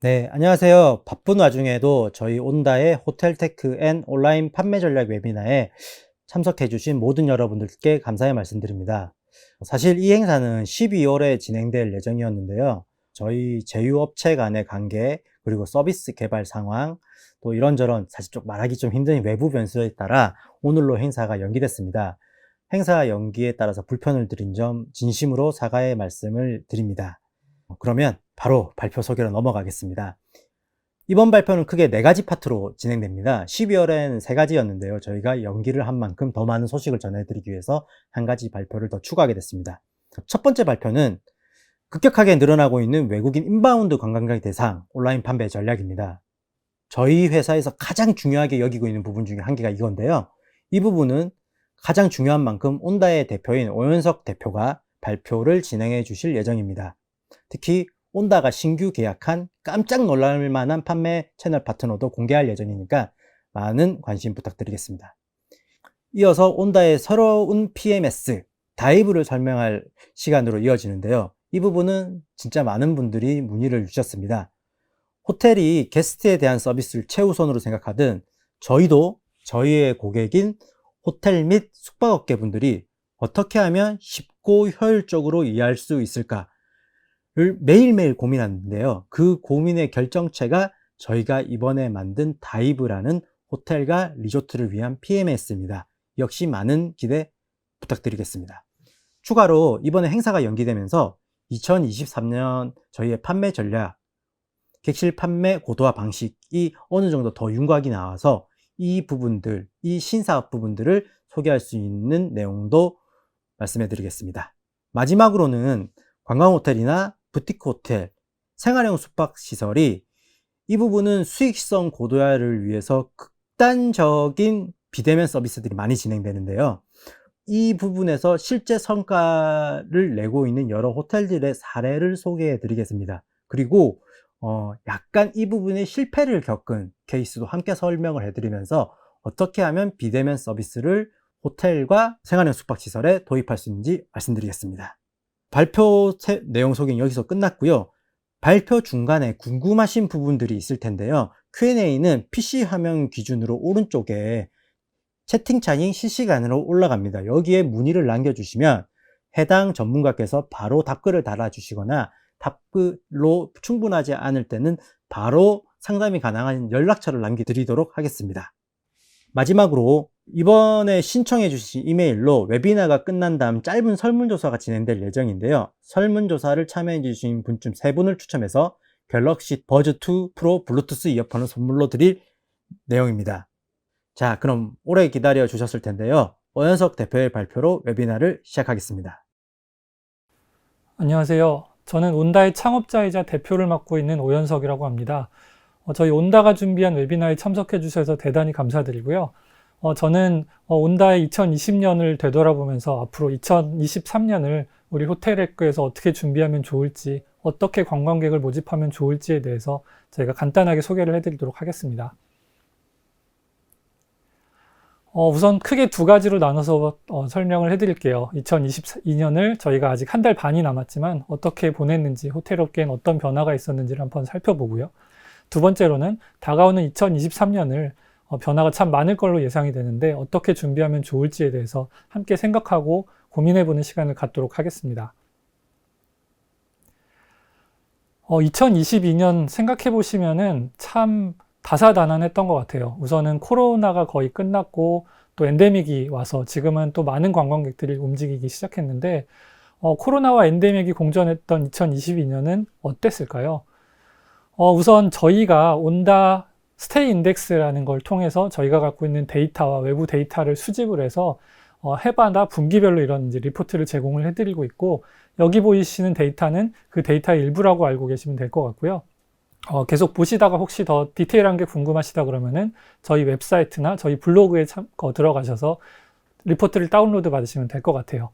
네, 안녕하세요. 바쁜 와중에도 저희 온다의 호텔테크 앤 온라인 판매 전략 웨비나에 참석해 주신 모든 여러분들께 감사의 말씀드립니다. 사실 이 행사는 12월에 진행될 예정이었는데요. 저희 제휴업체 간의 관계, 그리고 서비스 개발 상황, 또 이런저런 사실 좀 말하기 좀 힘든 외부 변수에 따라 오늘로 행사가 연기됐습니다. 행사 연기에 따라서 불편을 드린 점 진심으로 사과의 말씀을 드립니다. 그러면 바로 발표 소개로 넘어가겠습니다. 이번 발표는 크게 4가지 파트로 진행됩니다. 12월엔 3가지였는데요. 저희가 연기를 한 만큼 더 많은 소식을 전해드리기 위해서 한 가지 발표를 더 추가하게 됐습니다. 첫 번째 발표는 급격하게 늘어나고 있는 외국인 인바운드 관광객 대상 온라인 판매 전략입니다. 저희 회사에서 가장 중요하게 여기고 있는 부분 중에 한 개가 이건데요. 이 부분은 가장 중요한 만큼 온다의 대표인 오현석 대표가 발표를 진행해 주실 예정입니다. 특히 온다가 신규 계약한 깜짝 놀랄 만한 판매 채널 파트너도 공개할 예정이니까 많은 관심 부탁드리겠습니다. 이어서 온다의 새로운 PMS, 다이브를 설명할 시간으로 이어지는데요. 이 부분은 진짜 많은 분들이 문의를 주셨습니다. 호텔이 게스트에 대한 서비스를 최우선으로 생각하든 저희도 저희의 고객인 호텔 및 숙박업계 분들이 어떻게 하면 쉽고 효율적으로 이해할 수 있을까 를 매일매일 고민하는데요. 그 고민의 결정체가 저희가 이번에 만든 다이브라는 호텔과 리조트를 위한 PMS입니다. 역시 많은 기대 부탁드리겠습니다. 추가로 이번에 행사가 연기되면서 2023년 저희의 판매 전략, 객실 판매 고도화 방식이 어느 정도 더 윤곽이 나와서 이 부분들, 이 신사업 부분들을 소개할 수 있는 내용도 말씀해 드리겠습니다. 마지막으로는 관광호텔이나 부티크 호텔, 생활형 숙박시설이 이 부분은 수익성 고도화를 위해서 극단적인 비대면 서비스들이 많이 진행되는데요. 이 부분에서 실제 성과를 내고 있는 여러 호텔들의 사례를 소개해 드리겠습니다. 그리고 약간 이 부분에 실패를 겪은 케이스도 함께 설명을 해드리면서 어떻게 하면 비대면 서비스를 호텔과 생활형 숙박시설에 도입할 수 있는지 말씀드리겠습니다. 발표 내용 소개는 여기서 끝났고요. 발표 중간에 궁금하신 부분들이 있을 텐데요. Q&A는 PC 화면 기준으로 오른쪽에 채팅창이 실시간으로 올라갑니다. 여기에 문의를 남겨주시면 해당 전문가께서 바로 답글을 달아주시거나 답글로 충분하지 않을 때는 바로 상담이 가능한 연락처를 남겨드리도록 하겠습니다. 마지막으로 이번에 신청해 주신 이메일로 웨비나가 끝난 다음 짧은 설문조사가 진행될 예정인데요. 설문조사를 참여해 주신 분쯤 3분을 추첨해서 갤럭시 버즈2 프로 블루투스 이어폰을 선물로 드릴 내용입니다. 자, 그럼 오래 기다려 주셨을 텐데요. 오현석 대표의 발표로 웨비나를 시작하겠습니다. 안녕하세요. 저는 온다의 창업자이자 대표를 맡고 있는 오현석이라고 합니다. 저희 온다가 준비한 웨비나에 참석해 주셔서 대단히 감사드리고요. 저는 온다의 2020년을 되돌아보면서 앞으로 2023년을 우리 호텔에서 어떻게 준비하면 좋을지, 어떻게 관광객을 모집하면 좋을지에 대해서 저희가 간단하게 소개를 해드리도록 하겠습니다. 우선 크게 2가지로 나눠서 설명을 해드릴게요. 2022년을 저희가 아직 한 달 반이 남았지만 어떻게 보냈는지, 호텔업계엔 어떤 변화가 있었는지를 한번 살펴보고요. 두 번째로는 다가오는 2023년을 변화가 참 많을 걸로 예상이 되는데 어떻게 준비하면 좋을지에 대해서 함께 생각하고 고민해보는 시간을 갖도록 하겠습니다. 2022년 생각해보시면은 참 다사다난했던 것 같아요. 우선은 코로나가 거의 끝났고 또 엔데믹이 와서 지금은 또 많은 관광객들이 움직이기 시작했는데 코로나와 엔데믹이 공존했던 2022년은 어땠을까요? 우선 저희가 온다 스테이 인덱스라는 걸 통해서 저희가 갖고 있는 데이터와 외부 데이터를 수집을 해서 해마다 분기별로 이런 이제 리포트를 제공을 해드리고 있고, 여기 보이시는 데이터는 그 데이터의 일부라고 알고 계시면 될 것 같고요. 계속 보시다가 혹시 더 디테일한 게 궁금하시다 그러면은 저희 웹사이트나 저희 블로그에 들어가셔서 리포트를 다운로드 받으시면 될 것 같아요.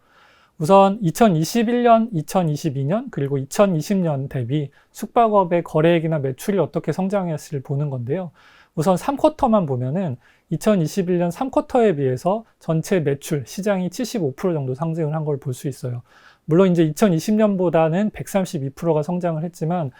우선 2021년, 2022년, 그리고 2020년 대비 숙박업의 거래액이나 매출이 어떻게 성장했을지 보는 건데요. 우선 3쿼터만 보면은 2021년 3쿼터에 비해서 전체 매출, 시장이 75% 정도 상승을 한 걸 볼 수 있어요. 물론 이제 2020년보다는 132%가 성장을 했지만,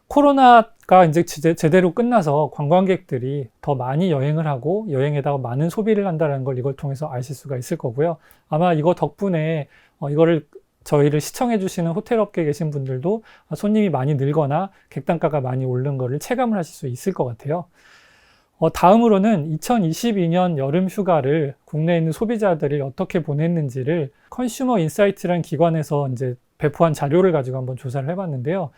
코로나가 이제 제대로 끝나서 관광객들이 더 많이 여행을 하고 여행에다가 많은 소비를 한다는 걸 이걸 통해서 아실 수가 있을 거고요. 아마 이거 덕분에 이거를 저희를 시청해 주시는 호텔 업계에 계신 분들도 손님이 많이 늘거나 객단가가 많이 오른 거를 체감을 하실 수 있을 것 같아요. 다음으로는 2022년 여름 휴가를 국내에 있는 소비자들이 어떻게 보냈는지를 컨슈머 인사이트라는 기관에서 이제 배포한 자료를 가지고 한번 조사를 해봤는데요.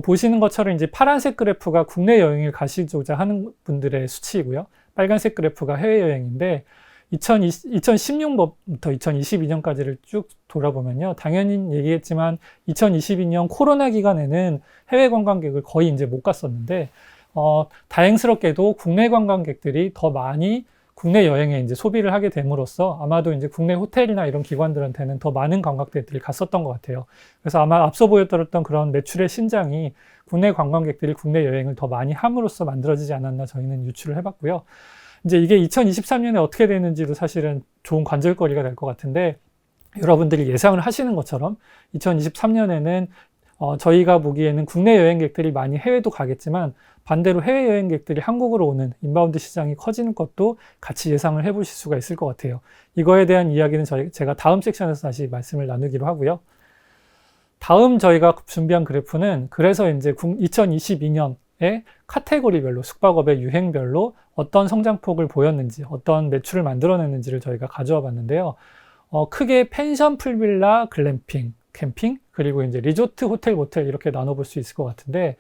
보시는 것처럼 이제 파란색 그래프가 국내 여행을 가시고자 하는 분들의 수치이고요. 빨간색 그래프가 해외여행인데 2016년부터 2022년까지를 쭉 돌아보면요. 당연히 얘기했지만 2022년 코로나 기간에는 해외 관광객을 거의 이제 못 갔었는데 다행스럽게도 국내 관광객들이 더 많이 국내 여행에 이제 소비를 하게 됨으로써 아마도 이제 국내 호텔이나 이런 기관들한테는 더 많은 관광객들이 갔었던 것 같아요. 그래서 아마 앞서 보여드렸던 그런 매출의 신장이 국내 관광객들이 국내 여행을 더 많이 함으로써 만들어지지 않았나 저희는 유추를 해봤고요. 이제 이게 2023년에 어떻게 되는지도 사실은 좋은 관절거리가 될 것 같은데 여러분들이 예상을 하시는 것처럼 2023년에는 저희가 보기에는 국내 여행객들이 많이 해외도 가겠지만 반대로 해외 여행객들이 한국으로 오는 인바운드 시장이 커지는 것도 같이 예상을 해보실 수가 있을 것 같아요. 이거에 대한 이야기는 제가 다음 섹션에서 다시 말씀을 나누기로 하고요. 다음 저희가 준비한 그래프는 그래서 이제 2022년에 카테고리별로 숙박업의 유행별로 어떤 성장폭을 보였는지 어떤 매출을 만들어냈는지를 저희가 가져와 봤는데요. 크게 펜션, 풀빌라, 글램핑, 캠핑, 그리고 이제 리조트, 호텔, 모텔 이렇게 나눠볼 수 있을 것 같은데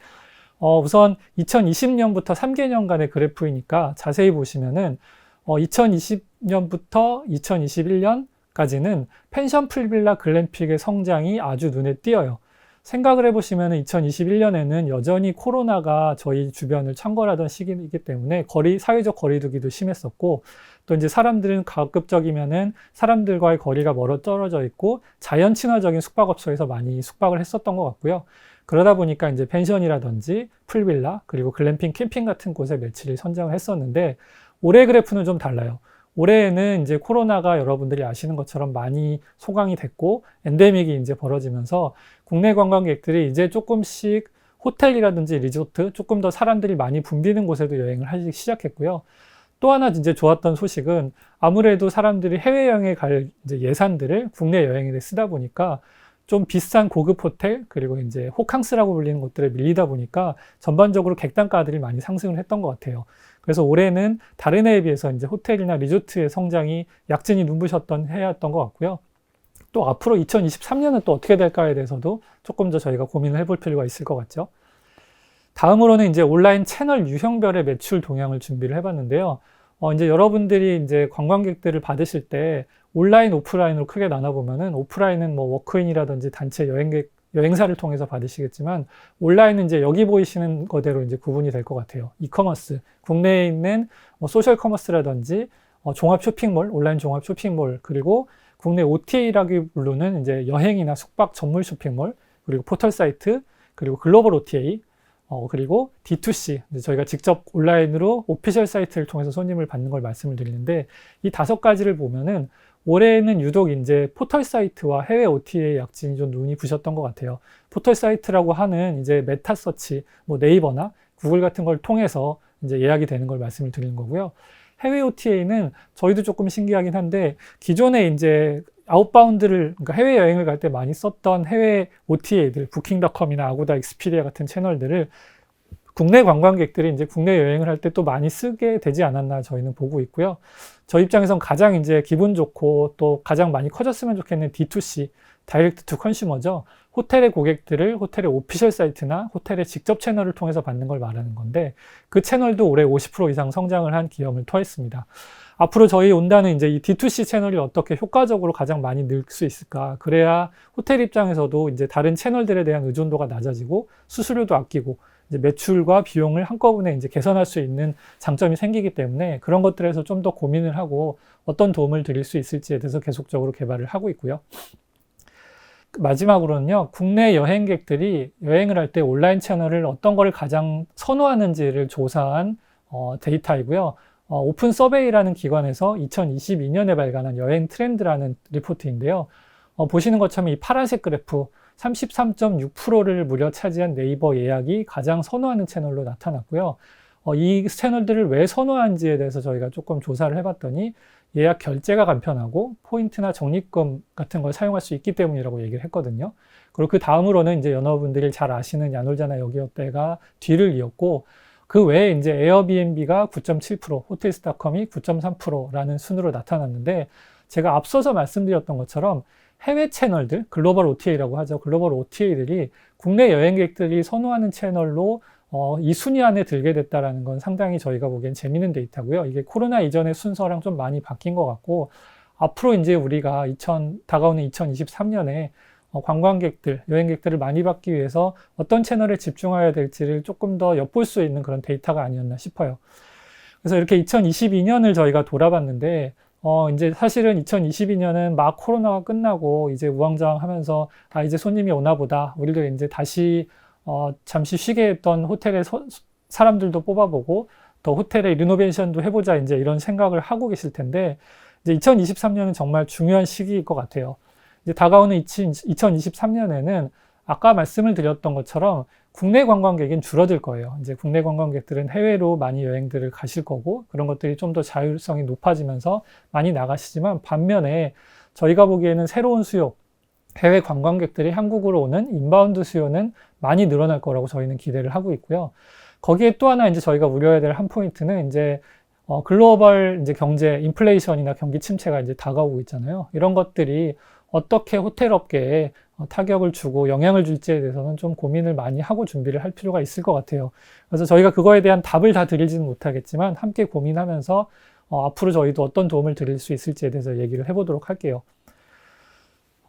우선 2020년부터 3개년간의 그래프이니까 자세히 보시면은 2020년부터 2021년까지는 펜션, 풀빌라, 글램핑의 성장이 아주 눈에 띄어요. 생각을 해보시면 2021년에는 여전히 코로나가 저희 주변을 창궐하던 시기이기 때문에 사회적 거리두기도 심했었고 또 이제 사람들은 가급적이면은 사람들과의 거리가 멀어 떨어져 있고 자연 친화적인 숙박업소에서 많이 숙박을 했었던 것 같고요. 그러다 보니까 이제 펜션이라든지 풀빌라 그리고 글램핑, 캠핑 같은 곳에 매출이 선장을 했었는데 올해 그래프는 좀 달라요. 올해에는 이제 코로나가 여러분들이 아시는 것처럼 많이 소강이 됐고 엔데믹이 이제 벌어지면서 국내 관광객들이 이제 조금씩 호텔이라든지 리조트 조금 더 사람들이 많이 붐비는 곳에도 여행을 하기 시작했고요. 또 하나 이제 좋았던 소식은 아무래도 사람들이 해외여행에 갈 이제 예산들을 국내 여행에 쓰다 보니까 좀 비싼 고급 호텔 그리고 이제 호캉스라고 불리는 곳들에 밀리다 보니까 전반적으로 객단가들이 많이 상승을 했던 것 같아요. 그래서 올해는 다른 해에 비해서 이제 호텔이나 리조트의 성장이 약진이 눈부셨던 해였던 것 같고요. 또 앞으로 2023년은 또 어떻게 될까에 대해서도 조금 더 저희가 고민을 해볼 필요가 있을 것 같죠. 다음으로는 이제 온라인 채널 유형별의 매출 동향을 준비를 해봤는데요. 이제 여러분들이 이제 관광객들을 받으실 때 온라인, 오프라인으로 크게 나눠보면은 오프라인은 뭐 워크인이라든지 단체 여행사를 통해서 받으시겠지만 온라인은 이제 여기 보이시는 거대로 이제 구분이 될 것 같아요. 이커머스, 국내에 있는 소셜 커머스라든지 종합 쇼핑몰, 온라인 종합 쇼핑몰, 그리고 국내 OTA라기 부르는 이제 여행이나 숙박 전문 쇼핑몰, 그리고 포털 사이트, 그리고 글로벌 OTA, 그리고 D2C, 저희가 직접 온라인으로 오피셜 사이트를 통해서 손님을 받는 걸 말씀을 드리는데 이 5가지를 보면은 올해는 유독 이제 포털 사이트와 해외 OTA의 약진이 좀 눈이 부셨던 것 같아요. 포털 사이트라고 하는 이제 메타 서치, 뭐 네이버나 구글 같은 걸 통해서 이제 예약이 되는 걸 말씀을 드리는 거고요. 해외 OTA는 저희도 조금 신기하긴 한데 기존에 이제 아웃바운드를 그러니까 해외 여행을 갈 때 많이 썼던 해외 OTA들, 부킹닷컴이나 아고다, 익스피디아 같은 채널들을 국내 관광객들이 이제 국내 여행을 할 때 또 많이 쓰게 되지 않았나 저희는 보고 있고요. 저희 입장에선 가장 이제 기분 좋고 또 가장 많이 커졌으면 좋겠는 D2C, 다이렉트 투 컨슈머죠. 호텔의 고객들을 호텔의 오피셜 사이트나 호텔의 직접 채널을 통해서 받는 걸 말하는 건데 그 채널도 올해 50% 이상 성장을 한 기염을 토했습니다. 앞으로 저희 온다는 이제 이 D2C 채널이 어떻게 효과적으로 가장 많이 늘 수 있을까? 그래야 호텔 입장에서도 이제 다른 채널들에 대한 의존도가 낮아지고 수수료도 아끼고 이제 매출과 비용을 한꺼번에 이제 개선할 수 있는 장점이 생기기 때문에 그런 것들에서 좀 더 고민을 하고 어떤 도움을 드릴 수 있을지에 대해서 계속적으로 개발을 하고 있고요. 마지막으로는요, 국내 여행객들이 여행을 할 때 온라인 채널을 어떤 거를 가장 선호하는지를 조사한 데이터이고요. 오픈 서베이라는 기관에서 2022년에 발간한 여행 트렌드라는 리포트인데요. 보시는 것처럼 이 파란색 그래프, 33.6%를 무려 차지한 네이버 예약이 가장 선호하는 채널로 나타났고요. 이 채널들을 왜 선호하는지에 대해서 저희가 조금 조사를 해봤더니 예약 결제가 간편하고 포인트나 적립금 같은 걸 사용할 수 있기 때문이라고 얘기를 했거든요. 그리고 그 다음으로는 이제 연어분들이 잘 아시는 야놀자나 여기어때가 뒤를 이었고, 그 외에 이제 에어비앤비가 9.7%, 호텔스닷컴이 9.3%라는 순으로 나타났는데, 제가 앞서서 말씀드렸던 것처럼 해외 채널들, 글로벌 OTA라고 하죠. 글로벌 OTA들이 국내 여행객들이 선호하는 채널로 이 순위 안에 들게 됐다라는 건 상당히 저희가 보기엔 재미있는 데이터고요. 이게 코로나 이전의 순서랑 좀 많이 바뀐 것 같고, 앞으로 이제 우리가 다가오는 2023년에 관광객들, 여행객들을 많이 받기 위해서 어떤 채널에 집중해야 될지를 조금 더 엿볼 수 있는 그런 데이터가 아니었나 싶어요. 그래서 이렇게 2022년을 저희가 돌아봤는데, 이제 사실은 2022년은 막 코로나가 끝나고 이제 우왕좌왕하면서 이제 손님이 오나 보다. 우리도 이제 다시 잠시 쉬게 했던 호텔의 사람들도 뽑아보고 더 호텔의 리노베이션도 해보자 이제 이런 생각을 하고 계실 텐데, 이제 2023년은 정말 중요한 시기일 것 같아요. 이제 다가오는 2023년에는 아까 말씀을 드렸던 것처럼 국내 관광객은 줄어들 거예요. 이제 국내 관광객들은 해외로 많이 여행들을 가실 거고, 그런 것들이 좀 더 자율성이 높아지면서 많이 나가시지만, 반면에 저희가 보기에는 새로운 수요, 해외 관광객들이 한국으로 오는 인바운드 수요는 많이 늘어날 거라고 저희는 기대를 하고 있고요. 거기에 또 하나 이제 저희가 우려해야 될 한 포인트는 이제 글로벌 이제 경제, 인플레이션이나 경기 침체가 이제 다가오고 있잖아요. 이런 것들이 어떻게 호텔 업계에 타격을 주고 영향을 줄지에 대해서는 좀 고민을 많이 하고 준비를 할 필요가 있을 것 같아요. 그래서 저희가 그거에 대한 답을 다 드리지는 못하겠지만 함께 고민하면서 앞으로 저희도 어떤 도움을 드릴 수 있을지에 대해서 얘기를 해보도록 할게요.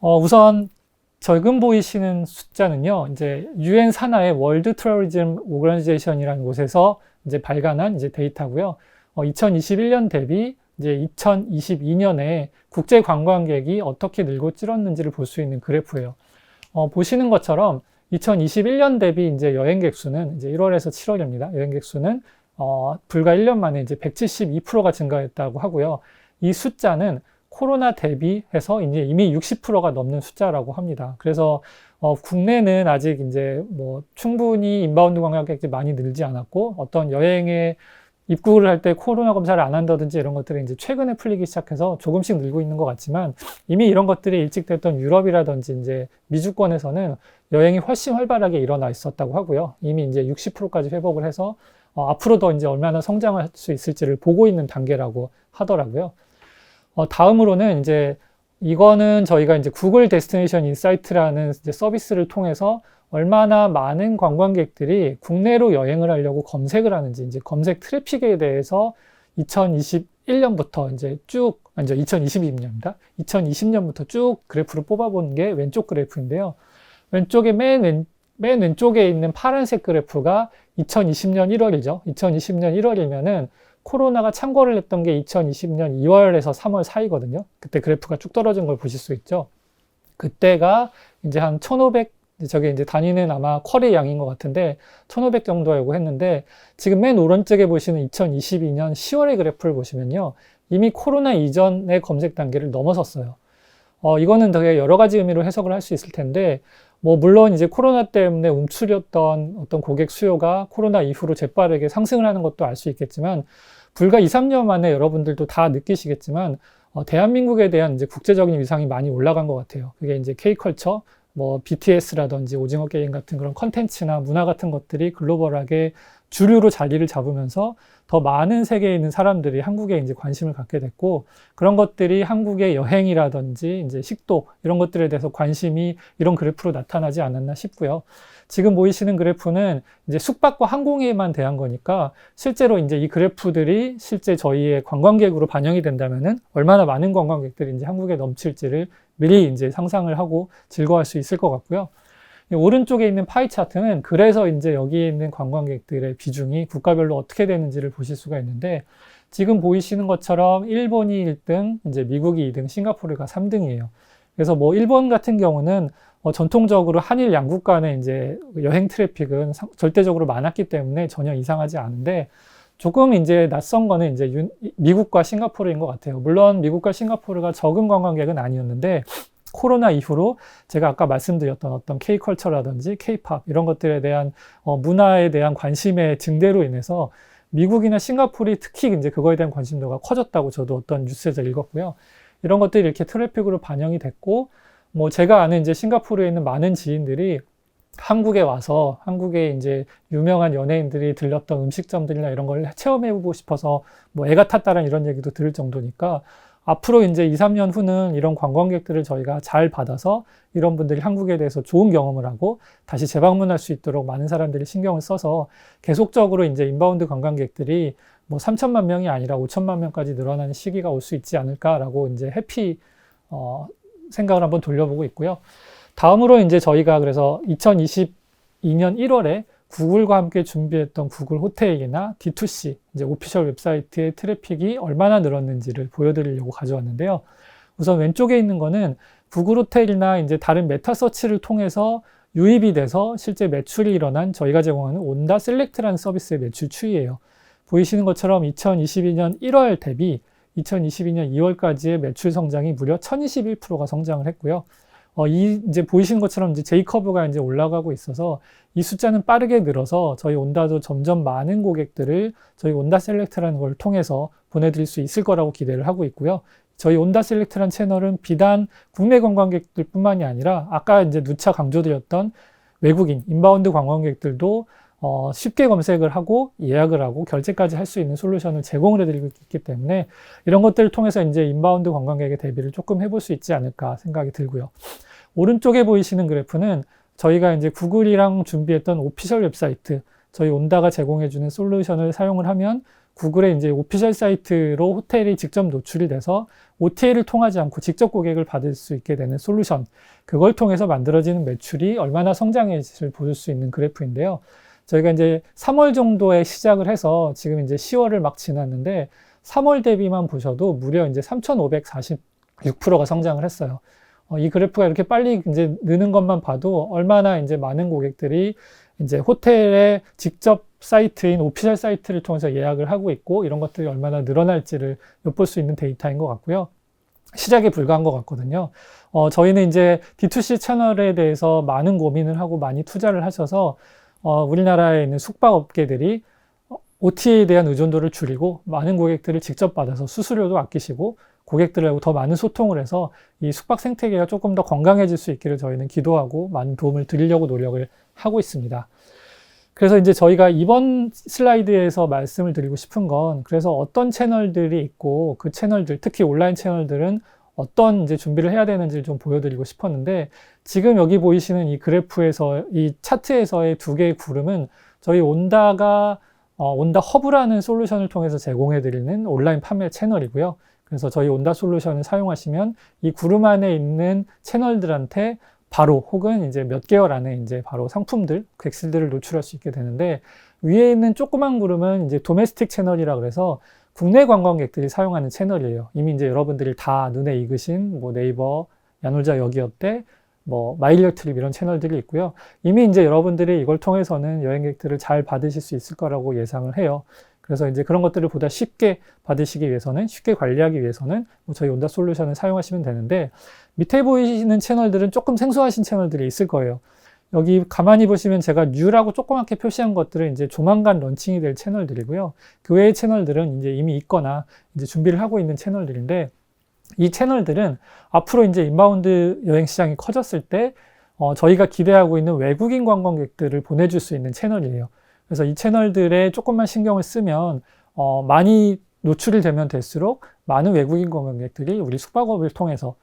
우선 지금 보이시는 숫자는요, 이제 UN 산하의 월드 트러리즘 오거나이제이션이라는 곳에서 이제 발간한 이제 데이터고요. 2021년 대비 이제 2022년에 국제 관광객이 어떻게 늘고 줄었는지를 볼 수 있는 그래프예요. 보시는 것처럼 2021년 대비 이제 여행객 수는 이제 1월에서 7월입니다. 여행객 수는 불과 1년 만에 이제 172%가 증가했다고 하고요. 이 숫자는 코로나 대비해서 이제 이미 60%가 넘는 숫자라고 합니다. 그래서 국내는 아직 이제 뭐 충분히 인바운드 관광객들이 많이 늘지 않았고, 어떤 여행에 입국을 할 때 코로나 검사를 안 한다든지 이런 것들이 이제 최근에 풀리기 시작해서 조금씩 늘고 있는 것 같지만, 이미 이런 것들이 일찍 됐던 유럽이라든지 이제 미주권에서는 여행이 훨씬 활발하게 일어나 있었다고 하고요. 이미 이제 60%까지 회복을 해서 앞으로 더 이제 얼마나 성장할 수 있을지를 보고 있는 단계라고 하더라고요. 다음으로는 이제 이거는 저희가 이제 구글 데스티네이션 인사이트라는 이제 서비스를 통해서 얼마나 많은 관광객들이 국내로 여행을 하려고 검색을 하는지, 이제 검색 트래픽에 대해서 2021년부터 이제 2022년입니다. 2020년부터 쭉 그래프를 뽑아본 게 왼쪽 그래프인데요. 왼쪽에 맨 왼쪽에 있는 파란색 그래프가 2020년 1월이죠. 2020년 1월이면은 코로나가 창궐을 했던 게 2020년 2월에서 3월 사이거든요. 그때 그래프가 쭉 떨어진 걸 보실 수 있죠. 그때가 이제 한 1,500, 저게 이제 단위는 아마 쿼리 양인 것 같은데 1,500 정도라고 했는데, 지금 맨 오른쪽에 보시는 2022년 10월의 그래프를 보시면요, 이미 코로나 이전의 검색 단계를 넘어섰어요. 이거는 되게 여러 가지 의미로 해석을 할 수 있을 텐데, 뭐 물론 이제 코로나 때문에 움츠렸던 어떤 고객 수요가 코로나 이후로 재빠르게 상승을 하는 것도 알 수 있겠지만, 불과 2, 3년 만에 여러분들도 다 느끼시겠지만 대한민국에 대한 이제 국제적인 위상이 많이 올라간 것 같아요. 그게 이제 K컬처, 뭐 BTS라든지 오징어 게임 같은 그런 컨텐츠나 문화 같은 것들이 글로벌하게 주류로 자리를 잡으면서 더 많은 세계에 있는 사람들이 한국에 이제 관심을 갖게 됐고, 그런 것들이 한국의 여행이라든지 이제 식도 이런 것들에 대해서 관심이 이런 그래프로 나타나지 않았나 싶고요. 지금 보이시는 그래프는 이제 숙박과 항공에만 대한 거니까, 실제로 이제 이 그래프들이 실제 저희의 관광객으로 반영이 된다면은 얼마나 많은 관광객들이 이제 한국에 넘칠지를 미리 이제 상상을 하고 즐거워할 수 있을 것 같고요. 오른쪽에 있는 파이 차트는 그래서 이제 여기에 있는 관광객들의 비중이 국가별로 어떻게 되는지를 보실 수가 있는데, 지금 보이시는 것처럼 일본이 1등, 이제 미국이 2등, 싱가포르가 3등이에요. 그래서 뭐 일본 같은 경우는 전통적으로 한일 양국 간의 이제 여행 트래픽은 절대적으로 많았기 때문에 전혀 이상하지 않은데, 조금 이제 낯선 거는 이제 미국과 싱가포르인 것 같아요. 물론 미국과 싱가포르가 적은 관광객은 아니었는데, 코로나 이후로 제가 아까 말씀드렸던 어떤 K컬처라든지 K팝 이런 것들에 대한 문화에 대한 관심의 증대로 인해서 미국이나 싱가포르이 특히 이제 그거에 대한 관심도가 커졌다고 저도 어떤 뉴스에서 읽었고요. 이런 것들이 이렇게 트래픽으로 반영이 됐고, 뭐 제가 아는 이제 싱가포르에 있는 많은 지인들이 한국에 와서 한국에 이제 유명한 연예인들이 들렸던 음식점들이나 이런 걸 체험해보고 싶어서 뭐 애가 탔다라는 이런 얘기도 들을 정도니까 앞으로 이제 2, 3년 후는 이런 관광객들을 저희가 잘 받아서 이런 분들이 한국에 대해서 좋은 경험을 하고 다시 재방문할 수 있도록 많은 사람들이 신경을 써서 계속적으로 이제 인바운드 관광객들이 뭐 3천만 명이 아니라 5천만 명까지 늘어나는 시기가 올 수 있지 않을까라고 이제 생각을 한번 돌려보고 있고요. 다음으로 이제 저희가 그래서 2022년 1월에 구글과 함께 준비했던 구글 호텔이나 D2C, 이제 오피셜 웹사이트의 트래픽이 얼마나 늘었는지를 보여드리려고 가져왔는데요. 우선 왼쪽에 있는 거는 구글 호텔이나 이제 다른 메타 서치를 통해서 유입이 돼서 실제 매출이 일어난 저희가 제공하는 온다 셀렉트라는 서비스의 매출 추이예요. 보이시는 것처럼 2022년 1월 대비 2022년 2월까지의 매출 성장이 무려 1021%가 성장을 했고요. 이제 보이시는 것처럼 이제 J커브가 이제 올라가고 있어서 이 숫자는 빠르게 늘어서 저희 온다도 점점 많은 고객들을 저희 온다 셀렉트라는 걸 통해서 보내드릴 수 있을 거라고 기대를 하고 있고요. 저희 온다 셀렉트라는 채널은 비단 국내 관광객들 뿐만이 아니라 아까 이제 누차 강조드렸던 외국인, 인바운드 관광객들도 쉽게 검색을 하고 예약을 하고 결제까지 할 수 있는 솔루션을 제공을 해드리고 있기 때문에 이런 것들을 통해서 이제 인바운드 관광객의 대비를 조금 해볼 수 있지 않을까 생각이 들고요. 오른쪽에 보이시는 그래프는 저희가 이제 구글이랑 준비했던 오피셜 웹사이트, 저희 온다가 제공해주는 솔루션을 사용을 하면 구글의 이제 오피셜 사이트로 호텔이 직접 노출이 돼서 OTA를 통하지 않고 직접 고객을 받을 수 있게 되는 솔루션, 그걸 통해서 만들어지는 매출이 얼마나 성장했을지 볼 수 있는 그래프인데요. 저희가 이제 3월 정도에 시작을 해서 지금 이제 10월을 막 지났는데 3월 대비만 보셔도 무려 이제 3,546%가 성장을 했어요. 이 그래프가 이렇게 빨리 이제 느는 것만 봐도 얼마나 이제 많은 고객들이 이제 호텔의 직접 사이트인 오피셜 사이트를 통해서 예약을 하고 있고 이런 것들이 얼마나 늘어날지를 엿볼 수 있는 데이터인 것 같고요. 시작에 불과한 것 같거든요. 저희는 이제 D2C 채널에 대해서 많은 고민을 하고 많이 투자를 하셔서 우리나라에 있는 숙박업계들이 OTA에 대한 의존도를 줄이고 많은 고객들을 직접 받아서 수수료도 아끼시고 고객들하고 더 많은 소통을 해서 이 숙박 생태계가 조금 더 건강해질 수 있기를 저희는 기도하고 많은 도움을 드리려고 노력을 하고 있습니다. 그래서 이제 저희가 이번 슬라이드에서 말씀을 드리고 싶은 건 그래서 어떤 채널들이 있고 그 채널들, 특히 온라인 채널들은 어떤 이제 준비를 해야 되는지를 좀 보여드리고 싶었는데 지금 여기 보이시는 이 그래프에서 이 차트에서의 두 개의 구름은 저희 온다 허브라는 솔루션을 통해서 제공해드리는 온라인 판매 채널이고요. 그래서 저희 온다 솔루션을 사용하시면 이 구름 안에 있는 채널들한테 바로 혹은 이제 몇 개월 안에 이제 바로 상품들, 객실들을 노출할 수 있게 되는데 위에 있는 조그만 구름은 이제 도메스틱 채널이라 그래서 국내 관광객들이 사용하는 채널이에요. 이미 이제 여러분들이 다 눈에 익으신 뭐 네이버, 야놀자 여기 어때, 뭐 마일리어 트립 이런 채널들이 있고요. 이미 이제 여러분들이 이걸 통해서는 여행객들을 잘 받으실 수 있을 거라고 예상을 해요. 그래서 이제 그런 것들을 보다 쉽게 받으시기 위해서는, 쉽게 관리하기 위해서는 뭐 저희 온다 솔루션을 사용하시면 되는데 밑에 보이시는 채널들은 조금 생소하신 채널들이 있을 거예요. 여기 가만히 보시면 제가 뉴라고 조그맣게 표시한 것들은 이제 조만간 런칭이 될 채널들이고요. 그 외의 채널들은 이제 이미 있거나 이제 준비를 하고 있는 채널들인데 이 채널들은 앞으로 이제 인바운드 여행 시장이 커졌을 때 저희가 기대하고 있는 외국인 관광객들을 보내줄 수 있는 채널이에요. 그래서 이 채널들에 조금만 신경을 쓰면 많이 노출이 되면 될수록 많은 외국인 관광객들이 우리 숙박업을 통해서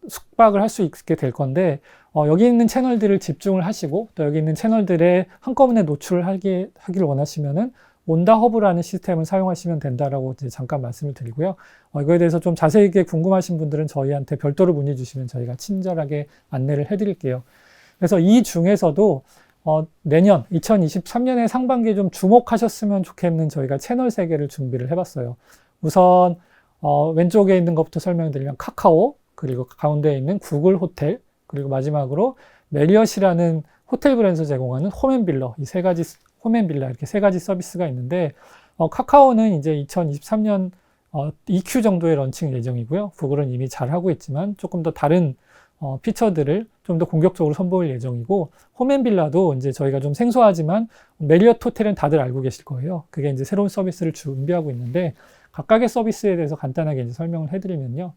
숙박을 할 수 있게 될 건데 여기 있는 채널들을 집중을 하시고 또 여기 있는 채널들에 한꺼번에 노출을 하기를 원하시면은 온다 허브라는 시스템을 사용하시면 된다라고 이제 잠깐 말씀을 드리고요. 이거에 대해서 좀 자세하게 궁금하신 분들은 저희한테 별도로 문의 주시면 저희가 친절하게 안내를 해드릴게요. 그래서 이 중에서도 내년 2023년의 상반기에 좀 주목하셨으면 좋겠는 저희가 채널 3개를 준비를 해봤어요. 우선 왼쪽에 있는 것부터 설명드리면 카카오, 그리고 가운데에 있는 구글 호텔, 그리고 마지막으로 메리엇이라는 호텔 브랜드에서 제공하는 홈앤빌러, 이 세 가지 홈앤빌라 이렇게 세 가지 서비스가 있는데 카카오는 이제 2023년 EQ 정도의 런칭 예정이고요. 구글은 이미 잘 하고 있지만 조금 더 다른 피처들을 좀 더 공격적으로 선보일 예정이고, 홈앤빌라도 이제 저희가 좀 생소하지만 메리어트 호텔은 다들 알고 계실 거예요. 그게 이제 새로운 서비스를 준비하고 있는데, 각각의 서비스에 대해서 간단하게 이제 설명을 해드리면요.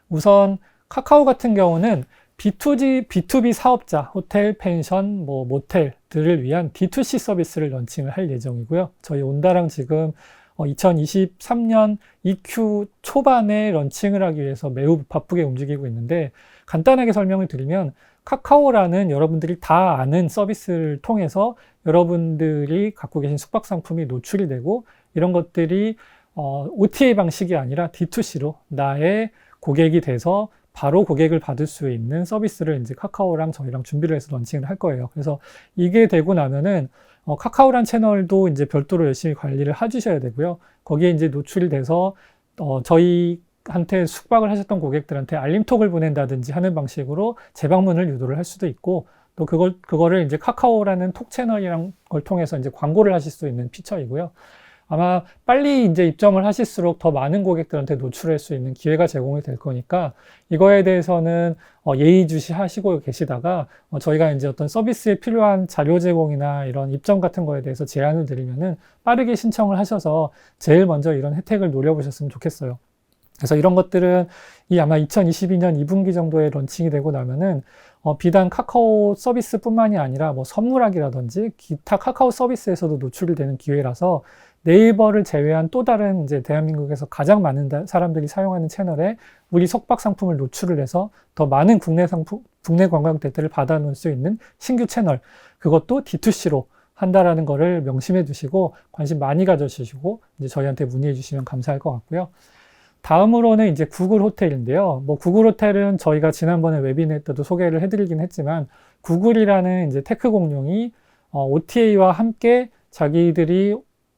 우선 카카오 같은 경우는 B2B 사업자, 호텔, 펜션, 모텔들을 위한 D2C 서비스를 런칭을 할 예정이고요. 저희 온다랑 지금 2023년 EQ 초반에 런칭을 하기 위해서 매우 바쁘게 움직이고 있는데, 간단하게 설명을 드리면 카카오라는 여러분들이 다 아는 서비스를 통해서 여러분들이 갖고 계신 숙박 상품이 노출이 되고, 이런 것들이 OTA 방식이 아니라 D2C로 나의 고객이 돼서 바로 고객을 받을 수 있는 서비스를 이제 카카오랑 저희랑 준비를 해서 런칭을 할 거예요. 그래서 이게 되고 나면은 카카오란 채널도 이제 별도로 열심히 관리를 해주셔야 되고요. 거기에 이제 노출이 돼서 저희한테 숙박을 하셨던 고객들한테 알림톡을 보낸다든지 하는 방식으로 재방문을 유도를 할 수도 있고, 또 그거를 이제 카카오라는 톡 채널이란 걸 통해서 이제 광고를 하실 수 있는 피처이고요. 아마 빨리 이제 입점을 하실수록 더 많은 고객들한테 노출할 수 있는 기회가 제공이 될 거니까, 이거에 대해서는 예의주시하시고 계시다가 저희가 이제 어떤 서비스에 필요한 자료 제공이나 이런 입점 같은 거에 대해서 제안을 드리면은 빠르게 신청을 하셔서 제일 먼저 이런 혜택을 노려보셨으면 좋겠어요. 그래서 이런 것들은 아마 2022년 2분기 정도에 런칭이 되고 나면은 비단 카카오 서비스뿐만이 아니라 선물하기라든지 기타 카카오 서비스에서도 노출이 되는 기회라서, 네이버를 제외한 또 다른 이제 대한민국에서 가장 많은 사람들이 사용하는 채널에 우리 숙박 상품을 노출을 해서 더 많은 국내 관광객들을 받아놓을 수 있는 신규 채널, 그것도 D2C로 한다라는 거를 명심해 두시고 관심 많이 가져주시고 이제 저희한테 문의해 주시면 감사할 것 같고요. 다음으로는 이제 구글 호텔인데요. 구글 호텔은 저희가 지난번에 웨비나에 때도 소개를 해드리긴 했지만, 구글이라는 이제 테크 공룡이 OTA와 함께 자기들이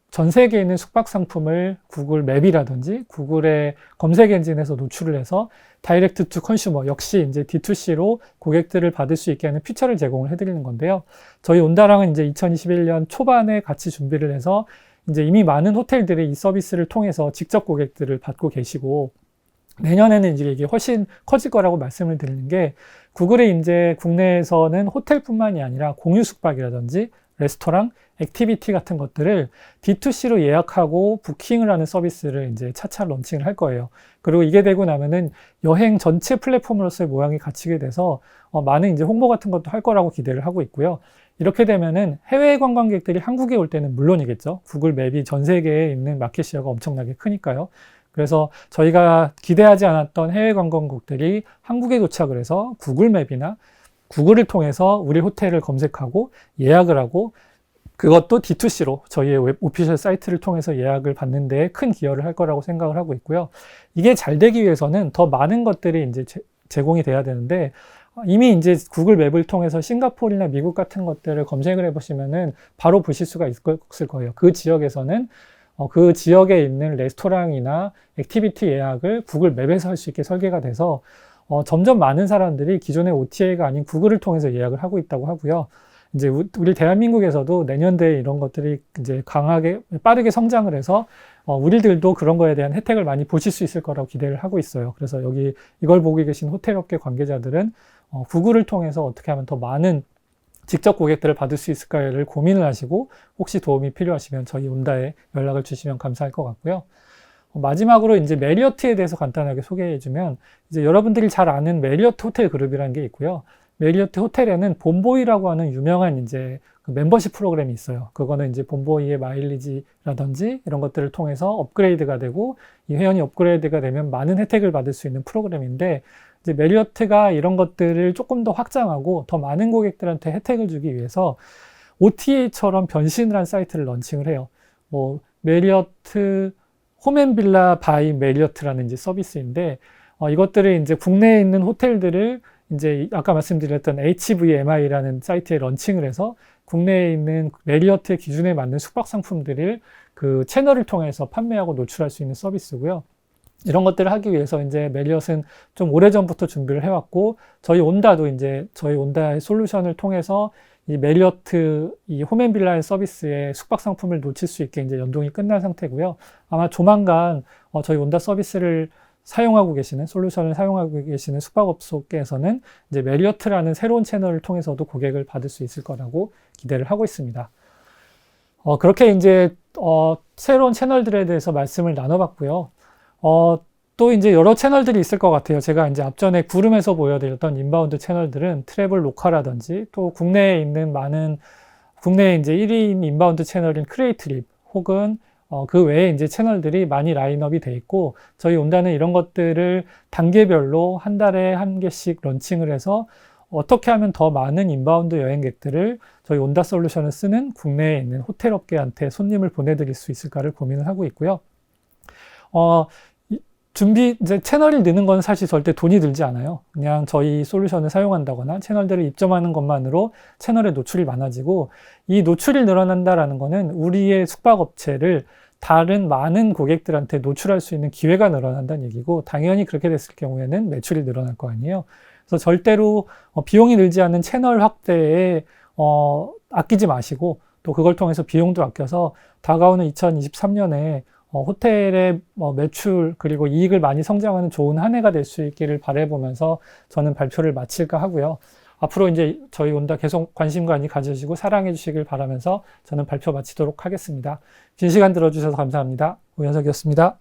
전 세계에 있는 숙박 상품을 구글 맵이라든지 구글의 검색 엔진에서 노출을 해서 다이렉트 투 컨슈머, 역시 이제 D2C로 고객들을 받을 수 있게 하는 피처를 제공을 해드리는 건데요. 저희 온다랑은 이제 2021년 초반에 같이 준비를 해서 이제 이미 많은 호텔들이 이 서비스를 통해서 직접 고객들을 받고 계시고, 내년에는 이제 이게 훨씬 커질 거라고 말씀을 드리는 게, 구글이 이제 국내에서는 호텔뿐만이 아니라 공유 숙박이라든지 레스토랑, 액티비티 같은 것들을 D2C로 예약하고 부킹을 하는 서비스를 이제 차차 런칭을 할 거예요. 그리고 이게 되고 나면은 여행 전체 플랫폼으로서의 모양이 갖추게 돼서 많은 이제 홍보 같은 것도 할 거라고 기대를 하고 있고요. 이렇게 되면은 해외 관광객들이 한국에 올 때는 물론이겠죠. 구글 맵이 전 세계에 있는 마켓 시어가 엄청나게 크니까요. 그래서 저희가 기대하지 않았던 해외 관광객들이 한국에 도착을 해서 구글 맵이나 구글을 통해서 우리 호텔을 검색하고 예약을 하고, 그것도 D2C로 저희의 오피셜 사이트를 통해서 예약을 받는 데 큰 기여를 할 거라고 생각을 하고 있고요. 이게 잘 되기 위해서는 더 많은 것들이 이제 제공이 돼야 되는데, 이미 이제 구글 맵을 통해서 싱가포르나 미국 같은 것들을 검색을 해보시면은 바로 보실 수가 있을 거예요. 그 지역에서는 그 지역에 있는 레스토랑이나 액티비티 예약을 구글 맵에서 할 수 있게 설계가 돼서 점점 많은 사람들이 기존의 OTA가 아닌 구글을 통해서 예약을 하고 있다고 하고요. 이제 우리 대한민국에서도 내년도에 이런 것들이 이제 빠르게 성장을 해서 우리들도 그런 거에 대한 혜택을 많이 보실 수 있을 거라고 기대를 하고 있어요. 그래서 이걸 보고 계신 호텔업계 관계자들은 구글을 통해서 어떻게 하면 더 많은 직접 고객들을 받을 수 있을까를 고민을 하시고, 혹시 도움이 필요하시면 저희 온다에 연락을 주시면 감사할 것 같고요. 마지막으로 이제 메리어트에 대해서 간단하게 소개해주면, 이제 여러분들이 잘 아는 메리어트 호텔 그룹이라는 게 있고요. 메리어트 호텔에는 본보이라고 하는 유명한 이제 그 멤버십 프로그램이 있어요. 그거는 이제 본보이의 마일리지라든지 이런 것들을 통해서 업그레이드가 되고, 이 회원이 업그레이드가 되면 많은 혜택을 받을 수 있는 프로그램인데, 이제 메리어트가 이런 것들을 조금 더 확장하고 더 많은 고객들한테 혜택을 주기 위해서 OTA처럼 변신을 한 사이트를 런칭을 해요. 메리어트 홈앤빌라 바이 메리어트라는 이제 서비스인데, 이것들을 이제 국내에 있는 호텔들을 이제 아까 말씀드렸던 HVMI라는 사이트에 런칭을 해서 국내에 있는 메리어트의 기준에 맞는 숙박 상품들을 그 채널을 통해서 판매하고 노출할 수 있는 서비스고요. 이런 것들을 하기 위해서 이제 메리엇은 좀 오래전부터 준비를 해왔고, 저희 온다도 이제 저희 온다의 솔루션을 통해서 이 메리어트 이 홈앤빌라의 서비스에 숙박 상품을 놓칠 수 있게 이제 연동이 끝난 상태고요. 아마 조만간 저희 온다 서비스를 사용하고 계시는 솔루션을 사용하고 계시는 숙박업소께서는 이제 메리어트라는 새로운 채널을 통해서도 고객을 받을 수 있을 거라고 기대를 하고 있습니다. 그렇게 이제 새로운 채널들에 대해서 말씀을 나눠봤고요. 또 이제 여러 채널들이 있을 것 같아요. 제가 이제 앞전에 구름에서 보여드렸던 인바운드 채널들은 트래블 로카라든지 또 국내에 있는 많은 국내 이제 1위인 인바운드 채널인 크리에이트립 혹은 그 외에 이제 채널들이 많이 라인업이 돼 있고 저희 온다는 이런 것들을 단계별로 한 달에 한 개씩 런칭을 해서 어떻게 하면 더 많은 인바운드 여행객들을 저희 온다 솔루션을 쓰는 국내에 있는 호텔 업계한테 손님을 보내드릴 수 있을까를 고민을 하고 있고요. 이제 채널이 느는 건 사실 절대 돈이 들지 않아요. 그냥 저희 솔루션을 사용한다거나 채널들을 입점하는 것만으로 채널의 노출이 많아지고 이 노출이 늘어난다라는 거는 우리의 숙박업체를 다른 많은 고객들한테 노출할 수 있는 기회가 늘어난다는 얘기고 당연히 그렇게 됐을 경우에는 매출이 늘어날 거 아니에요. 그래서 절대로 비용이 들지 않는 채널 확대에 아끼지 마시고 또 그걸 통해서 비용도 아껴서 다가오는 2023년에 호텔의 매출 그리고 이익을 많이 성장하는 좋은 한 해가 될 수 있기를 바라보면서 저는 발표를 마칠까 하고요. 앞으로 이제 저희 온다 계속 관심 많이 가져주시고 사랑해 주시길 바라면서 저는 발표 마치도록 하겠습니다. 긴 시간 들어주셔서 감사합니다. 오현석이었습니다.